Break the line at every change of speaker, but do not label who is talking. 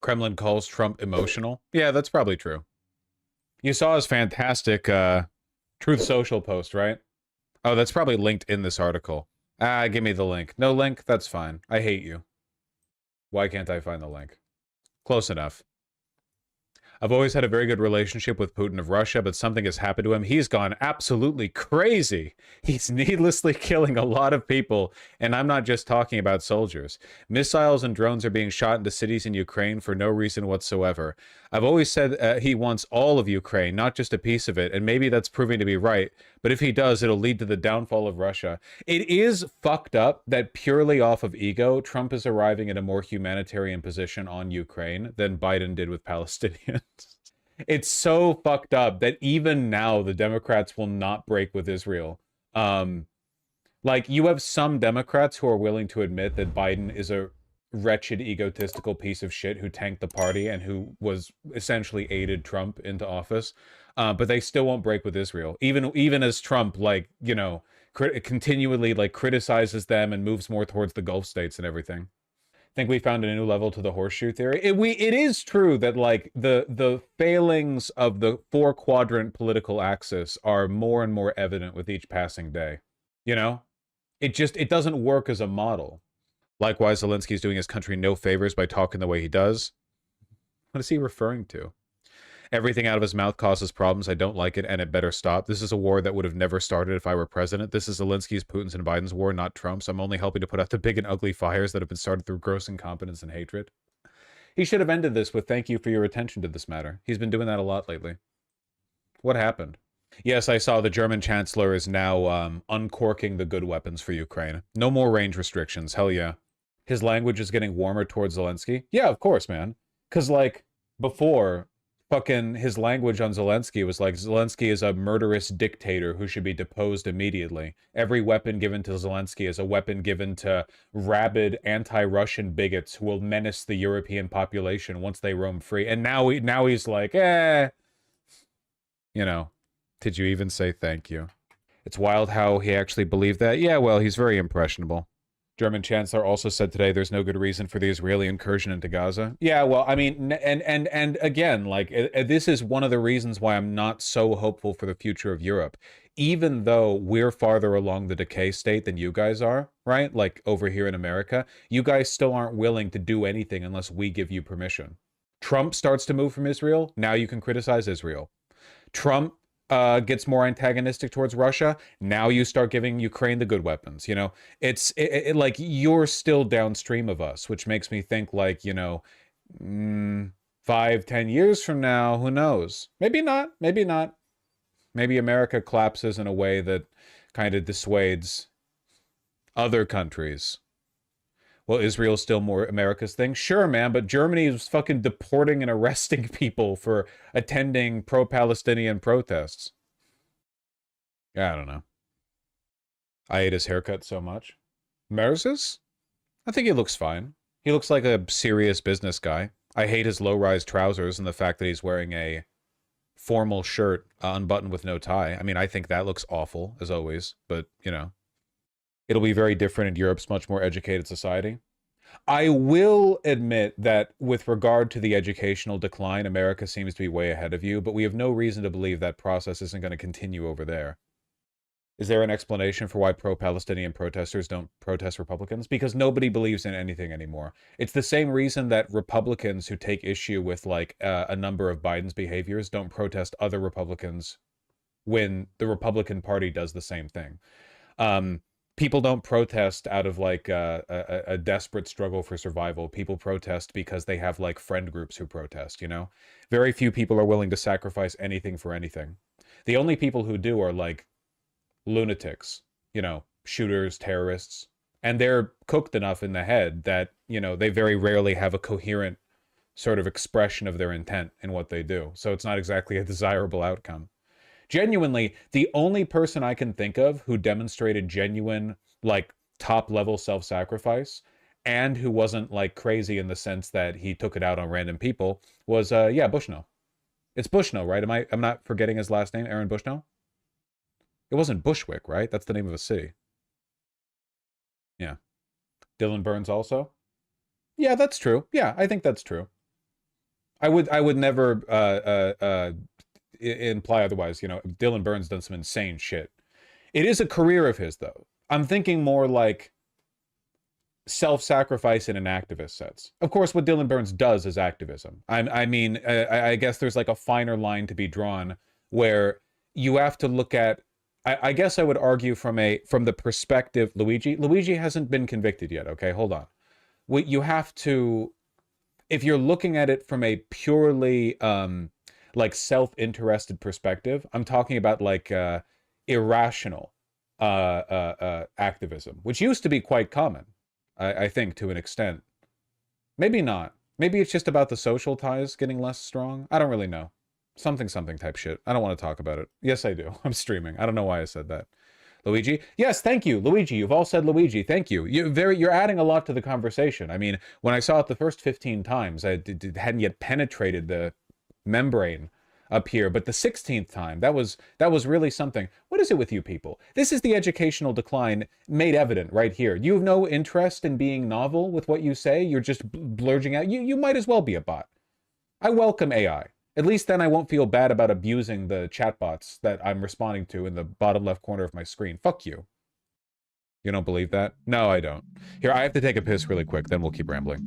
Kremlin calls Trump emotional. Yeah, that's probably true. You saw his fantastic Truth Social post, right? Oh, that's probably linked in this article. Ah, give me the link. No link? That's fine. I hate you. Why can't I find the link? Close enough. I've always had a very good relationship with Putin of Russia, but something has happened to him. He's gone absolutely crazy. He's needlessly killing a lot of people, and I'm not just talking about soldiers. Missiles and drones are being shot into cities in Ukraine for no reason whatsoever. I've always said he wants all of Ukraine, not just a piece of it, and maybe that's proving to be right, but if he does, it'll lead to the downfall of Russia. It is fucked up that purely off of ego, Trump is arriving at a more humanitarian position on Ukraine than Biden did with Palestinians. It's so fucked up that even now the Democrats will not break with Israel. Like, you have some Democrats who are willing to admit that Biden is a wretched, egotistical piece of shit who tanked the party and who was essentially aided Trump into office. But they still won't break with Israel, even as Trump, like, you know, continually like criticizes them and moves more towards the Gulf states and everything. Think we found a new level to the horseshoe theory. It is true that like the failings of the four quadrant political axis are more and more evident with each passing day. You know, it doesn't work as a model. Likewise, Zelensky's doing his country no favors by talking the way he does. What is he referring to? Everything out of his mouth causes problems. I don't like it, and it better stop. This is a war that would have never started if I were president. This is Zelensky's, Putin's, and Biden's war, not Trump's. I'm only helping to put out the big and ugly fires that have been started through gross incompetence and hatred. He should have ended this with thank you for your attention to this matter. He's been doing that a lot lately. What happened? Yes, I saw the German chancellor is now uncorking the good weapons for Ukraine. No more range restrictions. Hell yeah. His language is getting warmer towards Zelensky. Yeah, of course, man. Because, like, before, fucking his language on Zelensky was like, Zelensky is a murderous dictator who should be deposed immediately. Every weapon given to Zelensky is a weapon given to rabid anti-Russian bigots who will menace the European population once they roam free. And now he's like, you know, did you even say thank you? It's wild how he actually believed that. Yeah, well, he's very impressionable. German chancellor also said today there's no good reason for the Israeli incursion into Gaza. Yeah, well, I mean, and again, like, this is one of the reasons why I'm not so hopeful for the future of Europe. Even though we're farther along the decay state than you guys are, right? Like, over here in America, you guys still aren't willing to do anything unless we give you permission. Trump starts to move from Israel, now you can criticize Israel. Trump gets more antagonistic towards Russia, now you start giving Ukraine the good weapons. You know, it's like you're still downstream of us, which makes me think like, you know, 5-10 years from now, who knows? Maybe not. Maybe not. Maybe America collapses in a way that kind of dissuades other countries. Well, Israel's still more America's thing. Sure, man, but Germany is fucking deporting and arresting people for attending pro-Palestinian protests. Yeah, I don't know. I hate his haircut so much. Merz's? I think he looks fine. He looks like a serious business guy. I hate his low-rise trousers and the fact that he's wearing a formal shirt unbuttoned with no tie. I mean, I think that looks awful, as always, but, you know. It'll be very different in Europe's much more educated society. I will admit that with regard to the educational decline, America seems to be way ahead of you, but we have no reason to believe that process isn't going to continue over there. Is there an explanation for why pro-Palestinian protesters don't protest Republicans? Because nobody believes in anything anymore. It's the same reason that Republicans who take issue with like a number of Biden's behaviors don't protest other Republicans when the Republican Party does the same thing. People don't protest out of like a desperate struggle for survival. People protest because they have like friend groups who protest, you know? Very few people are willing to sacrifice anything for anything. The only people who do are like lunatics, you know, shooters, terrorists, and they're cooked enough in the head that, you know, they very rarely have a coherent sort of expression of their intent in what they do. So it's not exactly a desirable outcome. Genuinely, the only person I can think of who demonstrated genuine, like, top-level self-sacrifice and who wasn't, like, crazy in the sense that he took it out on random people was, yeah, Bushnell. It's Bushnell, right? I'm not forgetting his last name, Aaron Bushnell? It wasn't Bushwick, right? That's the name of a city. Yeah. Dylan Burns also? Yeah, that's true. Yeah, I think that's true. I would never imply otherwise. You know, Dylan Burns done some insane shit. It is a career of his, though. I'm thinking more like self-sacrifice in an activist sense. Of course, what Dylan Burns does is activism. I mean, I guess there's like a finer line to be drawn where you have to look at. I guess I would argue from the perspective Luigi hasn't been convicted yet. Okay, hold on. What you have to, if you're looking at it from a purely like self-interested perspective, I'm talking about like irrational activism, which used to be quite common. I think to an extent. Maybe not. Maybe it's just about the social ties getting less strong. I don't really know. Something type shit. I don't want to talk about it. Yes, I do. I'm streaming. I don't know why I said that. Luigi? Yes, thank you, Luigi. You've all said Luigi. Thank you. You're adding a lot to the conversation. I mean, when I saw it the first 15 times, I hadn't yet penetrated the membrane up here, but the 16th time, that was really something. What is it with you people? This is the educational decline made evident right here. You have no interest in being novel with what you say. You're just blurging out. You might as well be a bot. I welcome AI. At least then I won't feel bad about abusing the chatbots that I'm responding to in the bottom left corner of my screen. Fuck you. You don't believe that? No, I don't. Here, I have to take a piss really quick, then we'll keep rambling.